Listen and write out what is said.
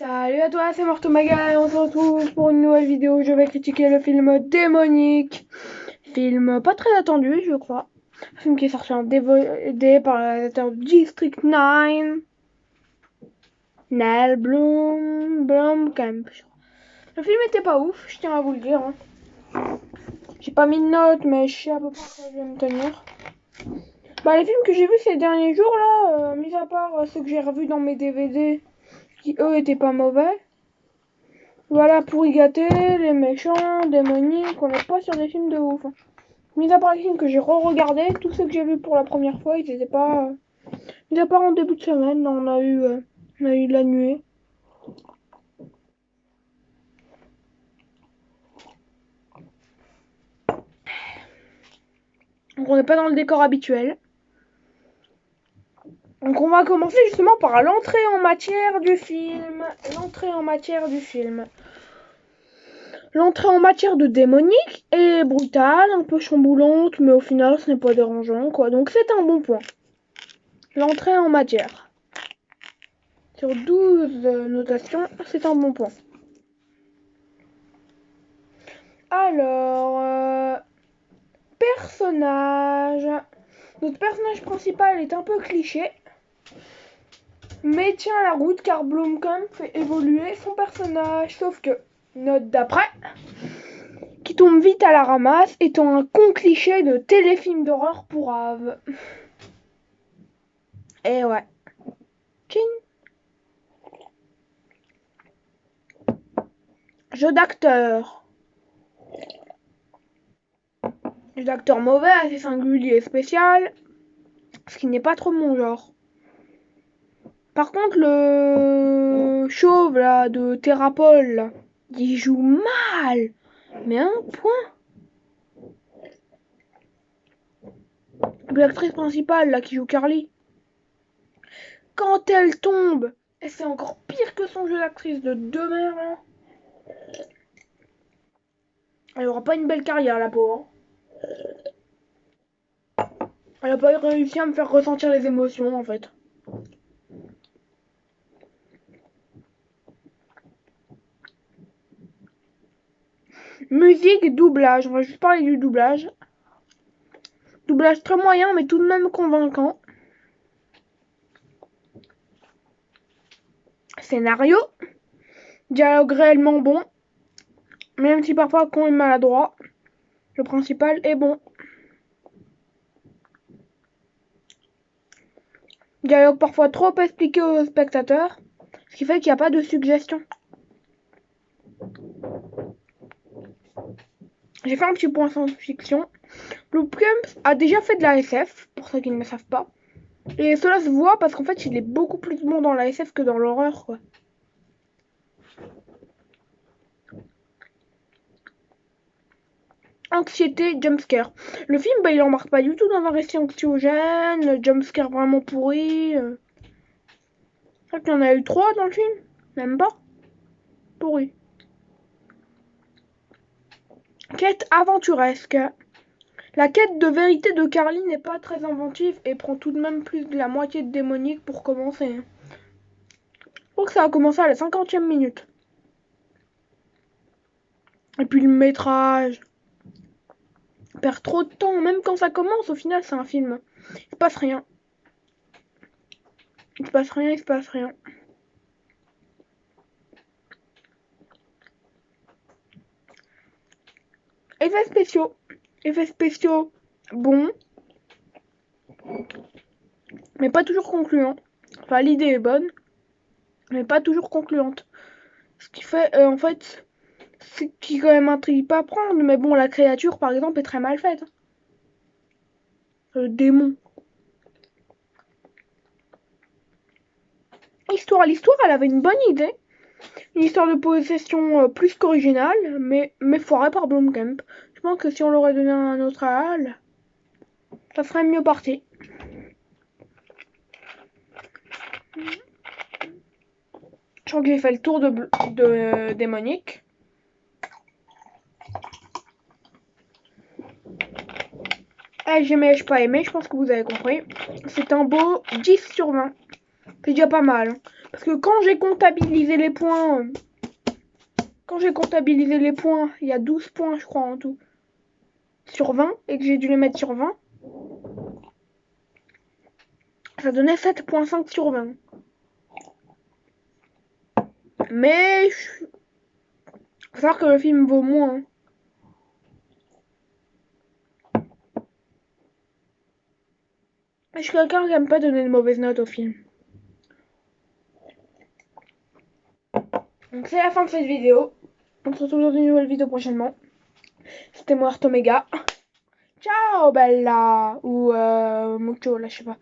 Salut à toi, c'est Martomaga et on se retrouve pour une nouvelle vidéo. Je vais critiquer le film Démonique. Film pas très attendu, je crois. Un film qui est sorti en DVD par le réalisateur de District 9. Nell Blomkamp. Le film était pas ouf, je tiens à vous le dire. J'ai pas mis de notes, mais je sais à peu près à quoi je vais me tenir. Les films que j'ai vus ces derniers jours là, mis à part ceux que j'ai revus dans mes DVD, qui eux étaient pas mauvais. Voilà, pour y gâter, les méchants, démoniques, on n'est pas sur des films de ouf. Mis à part les films que j'ai re-regardés, tous ceux que j'ai vus pour la première fois, ils étaient pas... Mis à part en début de semaine, on a eu La Nuée. Donc on n'est pas dans le décor habituel. Donc on va commencer justement par l'entrée en matière du film. L'entrée en matière de démonique est brutale, un peu chamboulante, mais au final ce n'est pas dérangeant, quoi. Donc c'est un bon point. L'entrée en matière. Sur 12 notations, c'est un bon point. Alors, personnage. Notre personnage principal est un peu cliché, mais tient la route car Blomkamp fait évoluer son personnage. Sauf que, note d'après, qui tombe vite à la ramasse, étant un con cliché de téléfilm d'horreur pourrave. Et ouais. Tchin. Jeu d'acteur. Jeu d'acteur mauvais, assez singulier et spécial, ce qui n'est pas trop mon genre. Par contre, le chauve là de Thérapol, là, il joue mal, mais un point. L'actrice principale là qui joue Carly, quand elle tombe, et c'est encore pire que son jeu d'actrice de demeure là. Elle aura pas une belle carrière la pauvre. Elle a pas réussi à me faire ressentir les émotions en fait. Musique, doublage. On va juste parler du doublage. Doublage très moyen, mais tout de même convaincant. Scénario. Dialogue réellement bon. Même si parfois con est maladroit. Le principal est bon. Dialogue parfois trop expliqué aux spectateurs. Ce qui fait qu'il n'y a pas de suggestion. J'ai fait un petit point science-fiction. Blomkamp a déjà fait de la SF, pour ceux qui ne le savent pas. Et cela se voit parce qu'en fait, il est beaucoup plus bon dans la SF que dans l'horreur, quoi. Anxiété, jumpscare. Le film, il embarque pas du tout dans un récit anxiogène, jumpscare vraiment pourri. C'est vrai qu'il y en a eu 3 dans le film, même pas. Pourri. Quête aventuresque. La quête de vérité de Carly n'est pas très inventive et prend tout de même plus de la moitié de démonique pour commencer. Je crois que ça a commencé à la 50e minute. Et puis le métrage perd trop de temps, même quand ça commence, au final c'est un film. Il se passe rien. Il se passe rien. Effets spéciaux, bons, mais pas toujours concluants. Enfin, l'idée est bonne, mais pas toujours concluante. Ce qui fait, en fait, c'est qui quand même intrigue pas à prendre. Mais bon, la créature, par exemple, est très mal faite. Le démon. L'histoire, elle avait une bonne idée. Une histoire de possession plus qu'originale, mais foirée par Blomkamp. Je pense que si on l'aurait donné à un autre Hal, ça serait mieux parti. Je crois que j'ai fait le tour de démonique. J'ai aimé, j'ai pas aimé, je pense que vous avez compris. C'est un beau 10 sur 20. C'est déjà pas mal. Hein. Parce que quand j'ai comptabilisé les points... il y a 12 points, je crois, en tout. Sur 20, et que j'ai dû les mettre sur 20. Ça donnait 7,5 sur 20. Mais... Faut savoir que le film vaut moins. Hein. Je suis quelqu'un qui aime pas donner de mauvaises notes au film. Donc c'est la fin de cette vidéo. On se retrouve dans une nouvelle vidéo prochainement. C'était moi, Artomega. Ciao, bella! Ou mucho, là, je sais pas.